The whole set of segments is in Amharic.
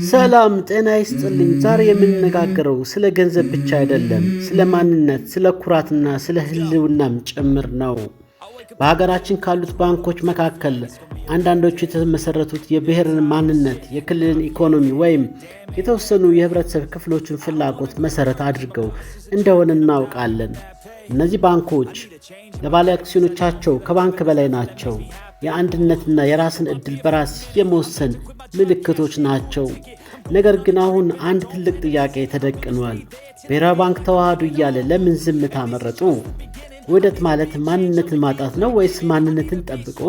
ሰላም ጤና ይስጥልኝ። ዛሬ የምንነጋገረው ስለ ገንዘብ ብቻ አይደለም፣ ስለ ማንነት፣ ስለ ኩራትና ስለ ሕልውናም ጭምር ነው። በሀገራችን ካሉት ባንኮች መካከል አንዳንዶቹ የተመሰረቱት የብሔርን ማንነት፣ የክልልን ኢኮኖሚ ወይም የተወሰኑ የህብረተሰብ ክፍሎችን ፍላጎት መሰረት አድርገው እንደሆነ እናውቃለን። እነዚህ ባንኮች ለባለ አክሲዮኖቻቸው ከባንክ በላይ ናቸው። የአንድነትና የራስን ዕድል በራስ የመወሰን ምልክቶች ናቸው። ነገር ግን አሁን አንድ ትልቅ ጥያቄ ተደቅኗል። ብሔራዊ ባንክ ተዋህዱ እያለ ለምን ዝምታ መረጡ? ውህደት ማለት ማንነትን ማጣት ነው ወይስ ማንነትን ጠብቆ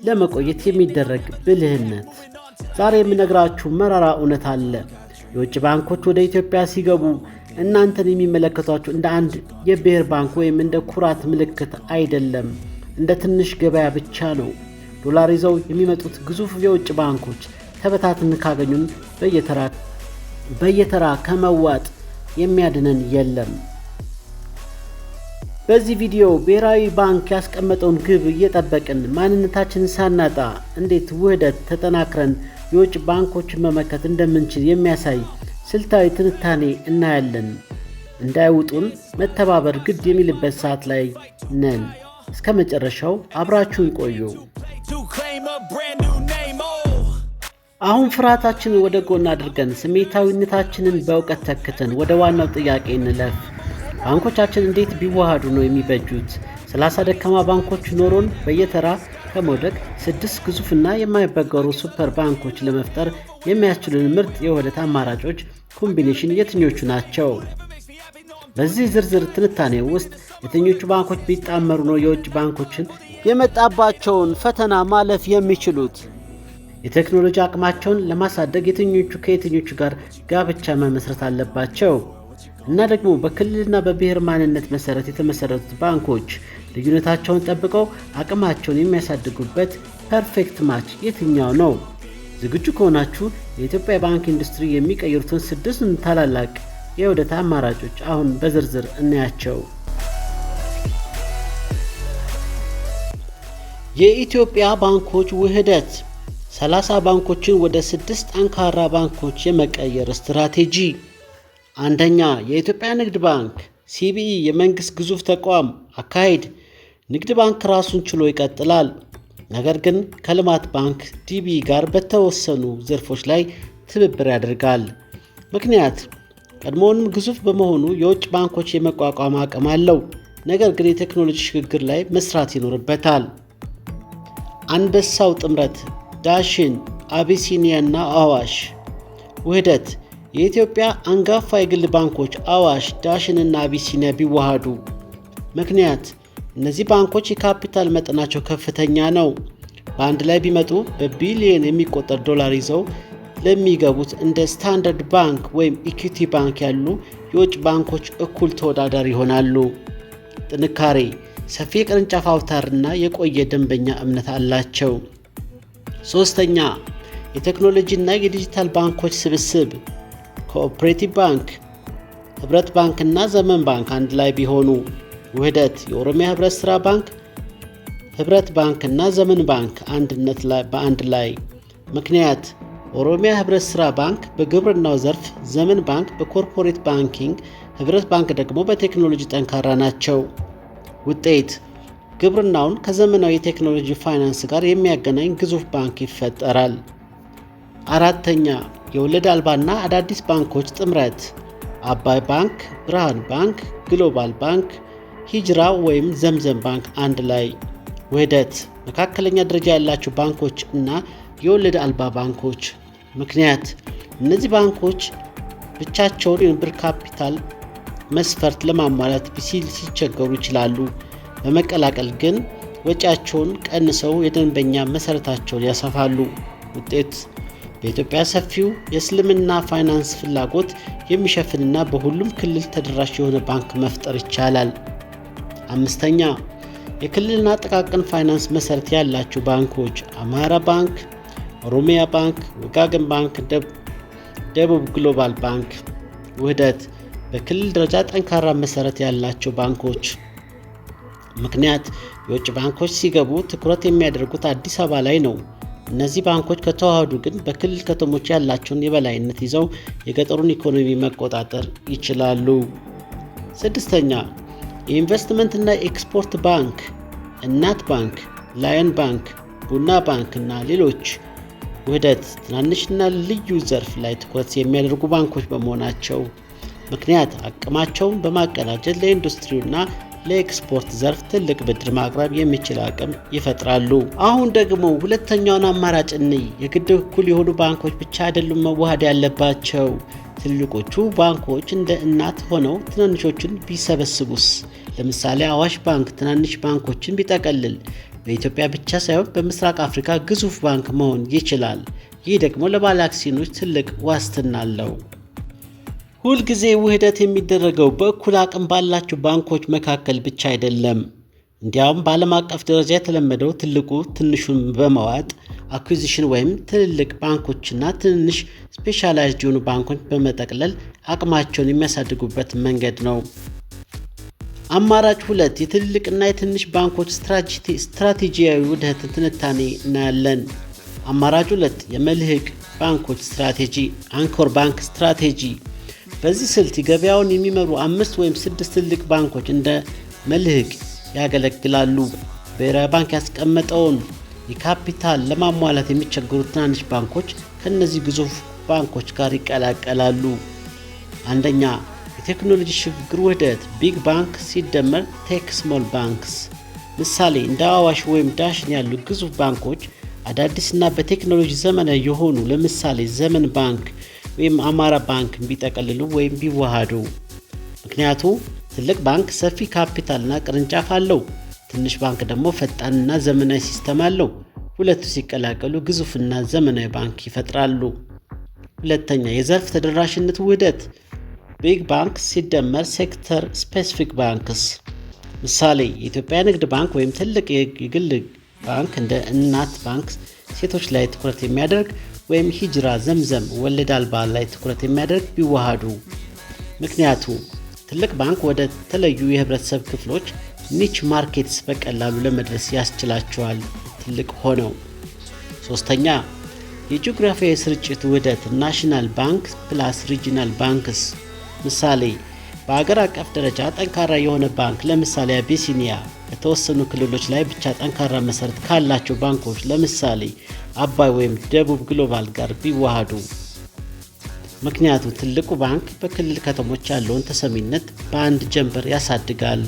ለመቆየት የሚደረግ ብልህነት? ዛሬ የምነግራችሁ መራራ እውነት አለ። የውጭ ባንኮች ወደ ኢትዮጵያ ሲገቡ እናንተን የሚመለከቷችሁ እንደ አንድ የብሔር ባንክ ወይም እንደ ኩራት ምልክት አይደለም፣ እንደ ትንሽ ገበያ ብቻ ነው። ዶላር ይዘው የሚመጡት ግዙፍ የውጭ ባንኮች ተበታትን ካገኙን በየተራ ከመዋጥ የሚያድነን የለም። በዚህ ቪዲዮ ብሔራዊ ባንክ ያስቀመጠውን ግብ እየጠበቅን ማንነታችንን ሳናጣ እንዴት ውህደት ተጠናክረን የውጭ ባንኮችን መመከት እንደምንችል የሚያሳይ ስልታዊ ትንታኔ እናያለን። እንዳይውጡን መተባበር ግድ የሚልበት ሰዓት ላይ ነን። እስከ መጨረሻው አብራችሁን ቆዩ። አሁን ፍርሃታችንን ወደ ጎን አድርገን ስሜታዊነታችንን በእውቀት ተክተን ወደ ዋናው ጥያቄ እንለፍ። ባንኮቻችን እንዴት ቢዋሃዱ ነው የሚበጁት? 30 ደካማ ባንኮች ኖሮን በየተራ ከመውደቅ 6 ግዙፍና የማይበገሩ ሱፐር ባንኮች ለመፍጠር የሚያስችሉን ምርጥ የውህደት አማራጮች ኮምቢኔሽን የትኞቹ ናቸው? በዚህ ዝርዝር ትንታኔ ውስጥ የትኞቹ ባንኮች ቢጣመሩ ነው የውጭ ባንኮችን የመጣባቸውን ፈተና ማለፍ የሚችሉት? የቴክኖሎጂ አቅማቸውን ለማሳደግ የትኞቹ ከየትኞቹ ጋር ጋብቻ መመስረት አለባቸው? እና ደግሞ በክልልና በብሔር ማንነት መሰረት የተመሰረቱት ባንኮች ልዩነታቸውን ጠብቀው አቅማቸውን የሚያሳድጉበት ፐርፌክት ማች የትኛው ነው? ዝግጁ ከሆናችሁ የኢትዮጵያ ባንክ ኢንዱስትሪ የሚቀይሩትን 6 ታላላቅ የውህደት አማራጮች አሁን በዝርዝር እናያቸው። የኢትዮጵያ ባንኮች ውህደት 30 ባንኮችን ወደ 6 ጠንካራ ባንኮች የመቀየር ስትራቴጂ። አንደኛ፣ የኢትዮጵያ ንግድ ባንክ ሲቢኢ የመንግስት ግዙፍ ተቋም አካሄድ። ንግድ ባንክ ራሱን ችሎ ይቀጥላል፣ ነገር ግን ከልማት ባንክ ዲቢኢ ጋር በተወሰኑ ዘርፎች ላይ ትብብር ያደርጋል። ምክንያት፣ ቀድሞውንም ግዙፍ በመሆኑ የውጭ ባንኮች የመቋቋም አቅም አለው፣ ነገር ግን የቴክኖሎጂ ሽግግር ላይ መስራት ይኖርበታል። አንበሳው ጥምረት ዳሽን፣ አቢሲኒያ እና አዋሽ ውህደት። የኢትዮጵያ አንጋፋ የግል ባንኮች አዋሽ፣ ዳሽን እና አቢሲኒያ ቢዋሃዱ። ምክንያት፣ እነዚህ ባንኮች የካፒታል መጠናቸው ከፍተኛ ነው። በአንድ ላይ ቢመጡ በቢሊየን የሚቆጠር ዶላር ይዘው ለሚገቡት እንደ ስታንዳርድ ባንክ ወይም ኢኩዊቲ ባንክ ያሉ የውጭ ባንኮች እኩል ተወዳዳሪ ይሆናሉ። ጥንካሬ፣ ሰፊ የቅርንጫፍ አውታርና የቆየ ደንበኛ እምነት አላቸው። ሶስተኛ፣ የቴክኖሎጂና የዲጂታል ባንኮች ስብስብ ኮኦፕሬቲቭ ባንክ፣ ህብረት ባንክ እና ዘመን ባንክ አንድ ላይ ቢሆኑ። ውህደት፣ የኦሮሚያ ህብረት ሥራ ባንክ፣ ህብረት ባንክ እና ዘመን ባንክ በአንድ ላይ። ምክንያት፣ ኦሮሚያ ህብረት ሥራ ባንክ በግብርናው ዘርፍ፣ ዘመን ባንክ በኮርፖሬት ባንኪንግ፣ ህብረት ባንክ ደግሞ በቴክኖሎጂ ጠንካራ ናቸው። ውጤት፣ ግብርናውን ከዘመናዊ የቴክኖሎጂ ፋይናንስ ጋር የሚያገናኝ ግዙፍ ባንክ ይፈጠራል። አራተኛ፣ የወለድ አልባና አዳዲስ ባንኮች ጥምረት አባይ ባንክ፣ ብርሃን ባንክ፣ ግሎባል ባንክ፣ ሂጅራ ወይም ዘምዘም ባንክ አንድ ላይ። ውህደት፣ መካከለኛ ደረጃ ያላቸው ባንኮች እና የወለድ አልባ ባንኮች። ምክንያት፣ እነዚህ ባንኮች ብቻቸውን የብር ካፒታል መስፈርት ለማሟላት ሲቸገሩ ይችላሉ። በመቀላቀል ግን ወጪያቸውን ቀንሰው የደንበኛ መሰረታቸውን ያሰፋሉ። ውጤት፣ በኢትዮጵያ ሰፊው የእስልምና ፋይናንስ ፍላጎት የሚሸፍንና በሁሉም ክልል ተደራሽ የሆነ ባንክ መፍጠር ይቻላል። አምስተኛ፣ የክልልና ጥቃቅን ፋይናንስ መሰረት ያላቸው ባንኮች አማራ ባንክ፣ ኦሮሚያ ባንክ፣ ወጋገን ባንክ፣ ደቡብ ግሎባል ባንክ። ውህደት፣ በክልል ደረጃ ጠንካራ መሰረት ያላቸው ባንኮች። ምክንያት፣ የውጭ ባንኮች ሲገቡ ትኩረት የሚያደርጉት አዲስ አበባ ላይ ነው። እነዚህ ባንኮች ከተዋሃዱ ግን በክልል ከተሞች ያላቸውን የበላይነት ይዘው የገጠሩን ኢኮኖሚ መቆጣጠር ይችላሉ። ስድስተኛ የኢንቨስትመንትና ኤክስፖርት ባንክ፣ እናት ባንክ፣ ላየን ባንክ፣ ቡና ባንክ እና ሌሎች ውህደት ትናንሽና ልዩ ዘርፍ ላይ ትኩረት የሚያደርጉ ባንኮች በመሆናቸው ምክንያት አቅማቸውን በማቀናጀት ለኢንዱስትሪውና ለኤክስፖርት ዘርፍ ትልቅ ብድር ማቅረብ የሚችል አቅም ይፈጥራሉ። አሁን ደግሞ ሁለተኛውን አማራጭ እንይ። የግድ እኩል የሆኑ ባንኮች ብቻ አይደሉም መዋሃድ ያለባቸው። ትልቆቹ ባንኮች እንደ እናት ሆነው ትናንሾቹን ቢሰበስቡስ? ለምሳሌ አዋሽ ባንክ ትናንሽ ባንኮችን ቢጠቀልል በኢትዮጵያ ብቻ ሳይሆን በምስራቅ አፍሪካ ግዙፍ ባንክ መሆን ይችላል። ይህ ደግሞ ለባለ አክሲዮኖች ትልቅ ዋስትና አለው። ሁልጊዜ ውህደት የሚደረገው በእኩል አቅም ባላቸው ባንኮች መካከል ብቻ አይደለም። እንዲያውም በዓለም አቀፍ ደረጃ የተለመደው ትልቁ ትንሹን በመዋጥ አኩዚሽን ወይም ትልልቅ ባንኮችና ትንንሽ ስፔሻላይዝድ የሆኑ ባንኮች በመጠቅለል አቅማቸውን የሚያሳድጉበት መንገድ ነው። አማራጭ 2 የትልልቅና የትንሽ ባንኮች ስትራቴጂያዊ ውህደትን ትንታኔ እናያለን። አማራጭ 2 የመልህቅ ባንኮች ስትራቴጂ አንኮር ባንክ ስትራቴጂ። በዚህ ስልት ገበያውን የሚመሩ 5 ወይም 6 ትልቅ ባንኮች እንደ መልህቅ ያገለግላሉ። ብሔራዊ ባንክ ያስቀመጠውን የካፒታል ለማሟላት የሚቸገሩ ትናንሽ ባንኮች ከነዚህ ግዙፍ ባንኮች ጋር ይቀላቀላሉ። አንደኛ የቴክኖሎጂ ሽግግር ውህደት ቢግ ባንክ ሲደመር ቴክ ስሞል ባንክስ። ምሳሌ እንደ አዋሽ ወይም ዳሽን ያሉ ግዙፍ ባንኮች አዳዲስና በቴክኖሎጂ ዘመናዊ የሆኑ ለምሳሌ ዘመን ባንክ ወይም አማራ ባንክ ቢጠቀልሉ ወይም ቢዋሃዱ። ምክንያቱ ትልቅ ባንክ ሰፊ ካፒታልና ቅርንጫፍ አለው፣ ትንሽ ባንክ ደግሞ ፈጣንና ዘመናዊ ሲስተም አለው። ሁለቱ ሲቀላቀሉ ግዙፍና ዘመናዊ ባንክ ይፈጥራሉ። ሁለተኛ የዘርፍ ተደራሽነት ውህደት ቢግ ባንክ ሲደመር ሴክተር ስፔሲፊክ ባንክስ። ምሳሌ የኢትዮጵያ ንግድ ባንክ ወይም ትልቅ የግል ባንክ እንደ እናት ባንክ ሴቶች ላይ ትኩረት የሚያደርግ ወይም ሂጅራ ዘምዘም ወለድ አልባ ላይ ትኩረት የሚያደርግ ቢዋሃዱ። ምክንያቱ ትልቅ ባንክ ወደ ተለዩ የህብረተሰብ ክፍሎች ኒች ማርኬትስ በቀላሉ ለመድረስ ያስችላቸዋል ትልቅ ሆነው። ሶስተኛ የጂኦግራፊያዊ ስርጭት ውህደት ናሽናል ባንክ ፕላስ ሪጂናል ባንክስ። ምሳሌ በአገር አቀፍ ደረጃ ጠንካራ የሆነ ባንክ ለምሳሌ አቢሲኒያ በተወሰኑ ክልሎች ላይ ብቻ ጠንካራ መሰረት ካላቸው ባንኮች ለምሳሌ አባይ ወይም ደቡብ ግሎባል ጋር ቢዋሃዱ። ምክንያቱ ትልቁ ባንክ በክልል ከተሞች ያለውን ተሰሚነት በአንድ ጀንበር ያሳድጋል።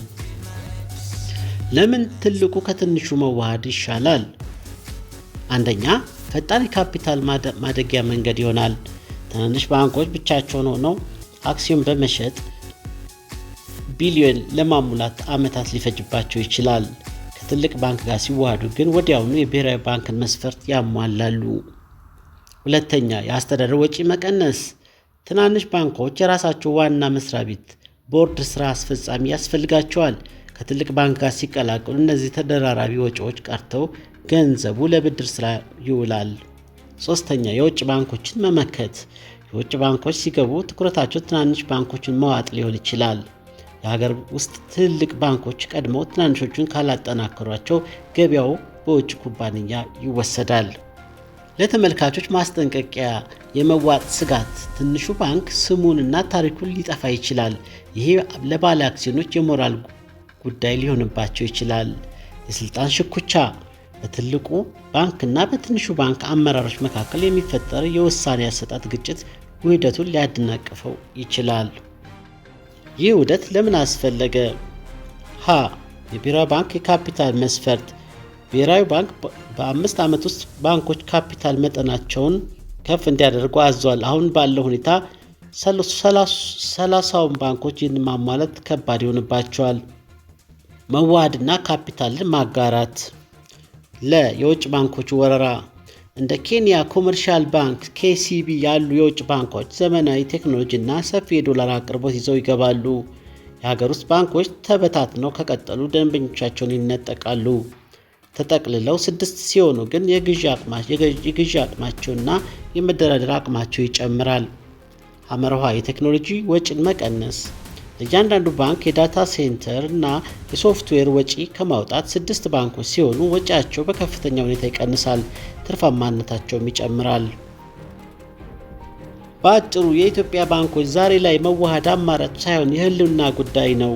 ለምን ትልቁ ከትንሹ መዋሃድ ይሻላል? አንደኛ ፈጣን የካፒታል ማደጊያ መንገድ ይሆናል። ትናንሽ ባንኮች ብቻቸውን ሆነው አክሲዮን በመሸጥ ቢሊዮን ለማሙላት ዓመታት ሊፈጅባቸው ይችላል። ከትልቅ ባንክ ጋር ሲዋሃዱ ግን ወዲያውኑ የብሔራዊ ባንክን መስፈርት ያሟላሉ። ሁለተኛ የአስተዳደር ወጪ መቀነስ። ትናንሽ ባንኮች የራሳቸው ዋና መስሪያ ቤት፣ ቦርድ፣ ስራ አስፈጻሚ ያስፈልጋቸዋል። ከትልቅ ባንክ ጋር ሲቀላቀሉ እነዚህ ተደራራቢ ወጪዎች ቀርተው ገንዘቡ ለብድር ስራ ይውላል። ሶስተኛ የውጭ ባንኮችን መመከት። የውጭ ባንኮች ሲገቡ ትኩረታቸው ትናንሽ ባንኮችን መዋጥ ሊሆን ይችላል። የሀገር ውስጥ ትልቅ ባንኮች ቀድመው ትናንሾቹን ካላጠናከሯቸው ገበያው በውጭ ኩባንያ ይወሰዳል። ለተመልካቾች ማስጠንቀቂያ፣ የመዋጥ ስጋት። ትንሹ ባንክ ስሙንና ታሪኩን ሊጠፋ ይችላል። ይሄ ለባለ አክሲዮኖች የሞራል ጉዳይ ሊሆንባቸው ይችላል። የስልጣን ሽኩቻ። በትልቁ ባንክና በትንሹ ባንክ አመራሮች መካከል የሚፈጠር የውሳኔ አሰጣጥ ግጭት ውህደቱን ሊያደናቅፈው ይችላል። ይህ ውህደት ለምን አስፈለገ? ሀ የብሔራዊ ባንክ የካፒታል መስፈርት። ብሔራዊ ባንክ በ5 ዓመት ውስጥ ባንኮች ካፒታል መጠናቸውን ከፍ እንዲያደርጉ አዟል። አሁን ባለው ሁኔታ 30ውን ባንኮች ይህን ማሟላት ከባድ ይሆንባቸዋል። መዋሃድና ካፒታልን ማጋራት። የውጭ ባንኮች ወረራ። እንደ ኬንያ ኮመርሻል ባንክ KCB ያሉ የውጭ ባንኮች ዘመናዊ ቴክኖሎጂ እና ሰፊ የዶላር አቅርቦት ይዘው ይገባሉ። የሀገር ውስጥ ባንኮች ተበታትነው ከቀጠሉ ደንበኞቻቸውን ይነጠቃሉ። ተጠቅልለው 6 ሲሆኑ ግን የግዢ አቅማቸውና የመደራደር አቅማቸው ይጨምራል። ሐመርሃ የቴክኖሎጂ ወጪን መቀነስ። ለእያንዳንዱ ባንክ የዳታ ሴንተር እና የሶፍትዌር ወጪ ከማውጣት 6 ባንኮች ሲሆኑ ወጪያቸው በከፍተኛ ሁኔታ ይቀንሳል፣ ትርፋማነታቸውም ይጨምራል። በአጭሩ የኢትዮጵያ ባንኮች ዛሬ ላይ መዋሃድ አማራጭ ሳይሆን የህልውና ጉዳይ ነው።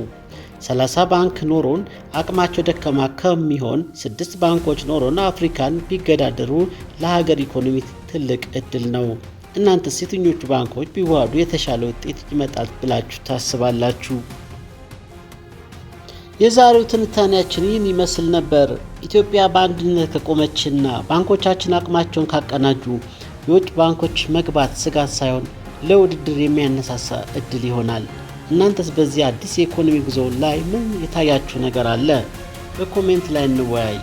30 ባንክ ኖሮን አቅማቸው ደካማ ከሚሆን 6 ባንኮች ኖሮን አፍሪካን ቢገዳደሩ ለሀገር ኢኮኖሚ ትልቅ እድል ነው። እናንተስ የትኞቹ ባንኮች ቢዋሃዱ የተሻለ ውጤት ይመጣል ብላችሁ ታስባላችሁ? የዛሬው ትንታኔያችን ይህን ይመስል ነበር። ኢትዮጵያ በአንድነት ከቆመችና ባንኮቻችን አቅማቸውን ካቀናጁ የውጭ ባንኮች መግባት ስጋት ሳይሆን ለውድድር የሚያነሳሳ እድል ይሆናል። እናንተስ በዚህ አዲስ የኢኮኖሚ ጉዞ ላይ ምን የታያችሁ ነገር አለ? በኮሜንት ላይ እንወያይ።